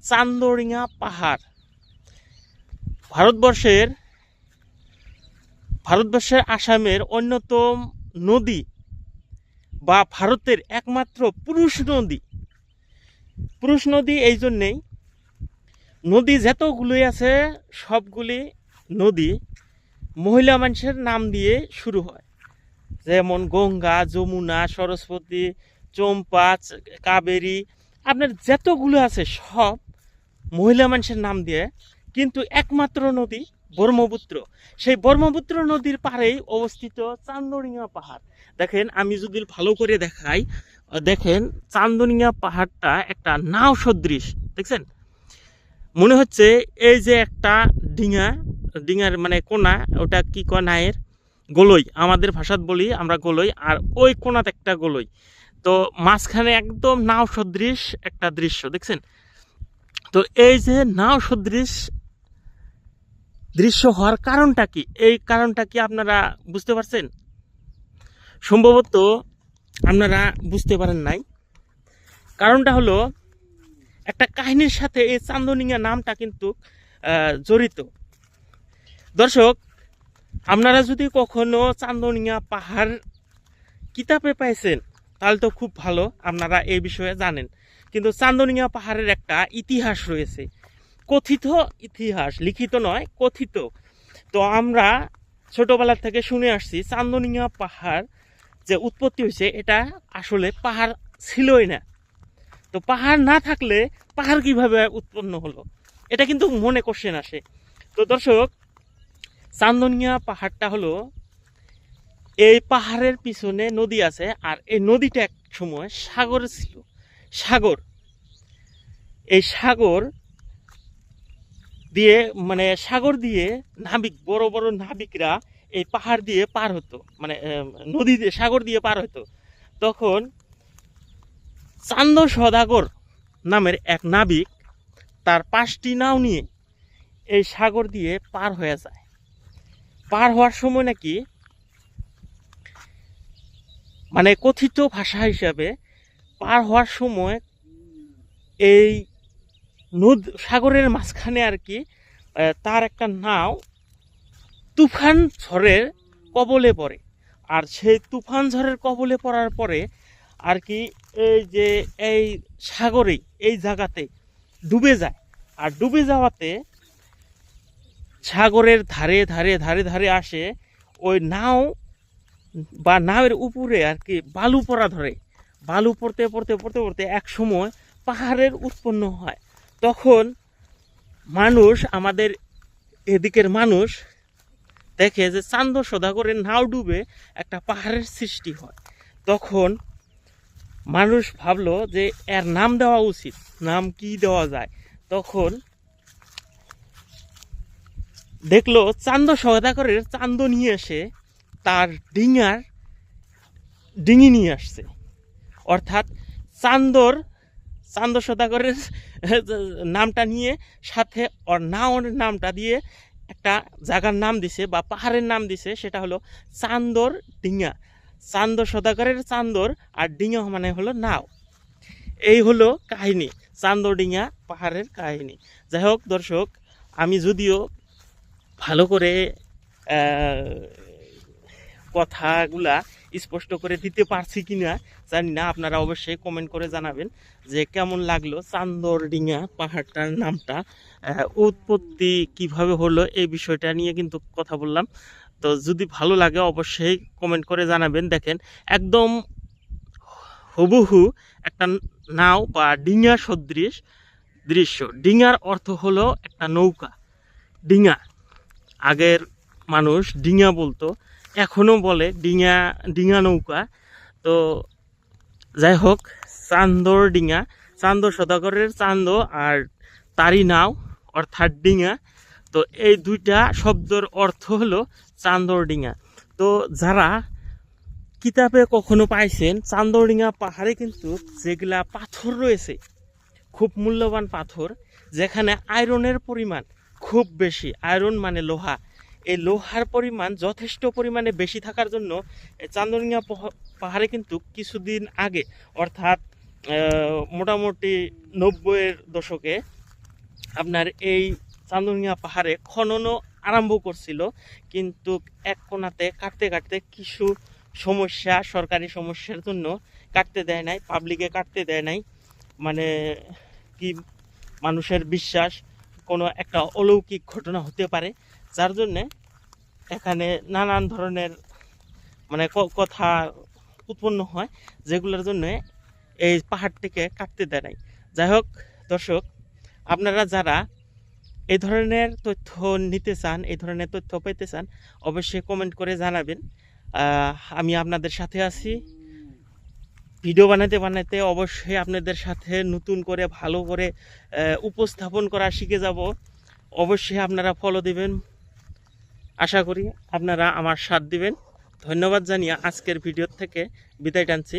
চান্দরিঙা পাহাড় ভারতবর্ষের আসামের অন্যতম নদী বা ভারতের একমাত্র পুরুষ নদী এই জন্যেই নদী যতগুলি আছে সবগুলি নদী মহিলা মানুষের নাম দিয়ে শুরু হয়, যেমন গঙ্গা, যমুনা, সরস্বতী, চম্পা, কাবেরী, আপনার যতগুলো আছে সব মহিলা মানুষের নাম দিয়ে। কিন্তু একমাত্র নদী ব্রহ্মপুত্র, সেই ব্রহ্মপুত্র নদীর পাড়েই অবস্থিত চান্দরিঙা পাহাড়। দেখেন, আমি যদি ভালো করে দেখাই, দেখেন চান্দরিঙা পাহাড়টা একটা নাও সদৃশ, দেখছেন? মনে হচ্ছে এই যে একটা ডিঙার মানে কোনা, ওটা কি কয়, নায়ের গোলই, আমাদের ভাষাত বলি আমরা গোলই, আর ওই কোনাতে একটা গোলই, তো মাঝখানে একদম নাও সদৃশ একটা দৃশ্য, দেখছেন? তো এই যে নাও সদৃশ দৃশ্য হওয়ার কারণটা কি, এই কারণটা কি আপনারা বুঝতে পারছেন? সম্ভবত আপনারা বুঝতে পারেন নাই। কারণটা হলো একটা কাহিনীর সাথে এই চান্দনিঙা নামটা কিন্তু জড়িত। দর্শক, আপনারা যদি কখনো চান্দনিঙা পাহাড় কিতাবে পাইছেন তাহলে তো খুব ভালো, আপনারা এই বিষয়ে জানেন। কিন্তু চান্দনিঙা পাহাড়ের একটা ইতিহাস রয়েছে, কথিত ইতিহাস, লিখিত নয়, কথিত। তো আমরা ছোটবেলা থেকে শুনে আসছি চান্দনিঙা পাহাড় যে উৎপত্তি হয়েছে, এটা আসলে পাহাড় ছিলই না। তো পাহাড় না থাকলে পাহাড় কিভাবে উৎপন্ন হলো, এটা কিন্তু মনে কোশ্চেন আসে। তো দর্শক, চান্দনিয়া পাহাড়টা হলো, এই পাহাড়ের পিছনে নদী আছে, আর এই নদীটা এক সময় সাগর ছিল। এই সাগর দিয়ে নাবিক, বড় বড় নাবিকরা এই পাহাড় দিয়ে পার হতো, মানে নদী দিয়ে, সাগর দিয়ে পার হতো। তখন চান্দ সদাগর নামের এক নাবিক তার 5টি নাও নিয়ে এই সাগর দিয়ে পার হয়ে যায়। পার হওয়ার সময় নাকি, মানে কথিত ভাষা হিসাবে, পার হওয়ার সময় এই সাগরের মাঝখানে আর কি তার একটা নাও তুফান ঝড়ের কবলে পড়ে। আর সেই তুফান ঝড়ের কবলে পড়ার পরে আর কি এই সাগরেই, এই জায়গাতে ডুবে যায়। আর ডুবে যাওয়াতে সাগরের ধারে আসে ওই নাও বা নাওয়ের উপরে আর কি বালু পড়া ধরে। বালু পড়তে এক সময় পাহাড়ের উৎপন্ন হয়। তখন মানুষ, আমাদের এদিকের মানুষ দেখে যে চান্দ সদাগরের নাও ডুবে একটা পাহাড়ের সৃষ্টি হয়। তখন মানুষ ভাবলো যে এর নাম দেওয়া উচিত, নাম কি দেওয়া যায়। তখন দেখলো চান্দ সদাগরের চান্দ নিয়ে এসে তার ডিঙি নিয়ে আসছে, অর্থাৎ চান্দ সদাগরের নামটা নিয়ে সাথে ওর নাওর নামটা দিয়ে একটা জায়গার নাম দিছে বা পাহাড়ের নাম দিছে, সেটা হলো চান্দর ডিঙা। চান্দ সদাগরের চান্দর আর ডিঙা মানে হলো নাও। এই হলো কাহিনী, চান্দর ডিঙা পাহাড়ের কাহিনী। যাই হোক দর্শক, আমি যদিও ভালো করে কথাগুলা স্পষ্ট করে দিতে পারছি কিনা জানি না, আপনারা অবশ্যই কমেন্ট করে জানাবেন যে কেমন লাগলো চান্দরডিঙা পাহাড়টার নামটা, উৎপত্তি কিভাবে হলো, এই বিষয়টা নিয়ে কিন্তু কথা বললাম। তো যদি ভালো লাগে অবশ্যই কমেন্ট করে জানাবেন। দেখেন, একদম হুবহু একটা নাও বা ডিঙা সদৃশ দৃশ্য। ডিঙার অর্থ হলো একটা নৌকা, ডিঙা। আগের মানুষ ডিঙা বলতো, এখনো বলে ডিঙা নৌকা। তো যাই হোক, চান্দর ডিঙা, চান্দ সদাগরের চান্দ আর তারি নাও অর্থাৎ ডিঙা। তো এই দুইটা শব্দের অর্থ হলো চান্দর ডিঙা। তো যারা কিতাবে কখনো পাইছেন, চান্দরডিঙা পাহাড়ে কিন্তু যেগুলা পাথর রয়েছে, খুব মূল্যবান পাথর, যেখানে আয়রনের পরিমাণ খুব বেশি, আয়রন মানে লোহা, এই লোহার পরিমাণ যথেষ্ট পরিমাণে বেশি থাকার জন্য চান্দরডিঙা পাহাড়ে কিন্তু কিছুদিন আগে, অর্থাৎ মোটামুটি 90-এর দশকে আপনার এই চান্দনিয়া পাহাড়ে খননও আরম্ভ করছিল, কিন্তু এক কোণাতে কাটতে কাটতে কিছু সমস্যা, সরকারি সমস্যার জন্য কাটতে দেয় নাই, পাবলিকে কাটতে দেয় নাই। মানে কি, মানুষের বিশ্বাস কোনো একটা অলৌকিক ঘটনা হতে পারে, যার জন্যে এখানে নানান ধরনের মানে কথা উৎপন্ন হয়, যেগুলোর জন্য এই পাহাড়টিকে কাটতে দেয় নাই। যাই হোক দর্শক, আপনারা যারা এই ধরনের তথ্য নিতে চান, এই ধরনের তথ্য পেতে চান, অবশ্যই কমেন্ট করে জানাবেন। আমি আপনাদের সাথে আছি। ভিডিও বানাতে বানাতে অবশ্যই আপনাদের সাথে নতুন করে ভালো করে উপস্থাপন করা শিখে যাব। অবশ্যই আপনারা ফলো দিবেন, আশা করি আপনারা আমার সাথ দিবেন। ধন্যবাদ জানিয়ে আজকের ভিডিও থেকে বিদায় টানছি।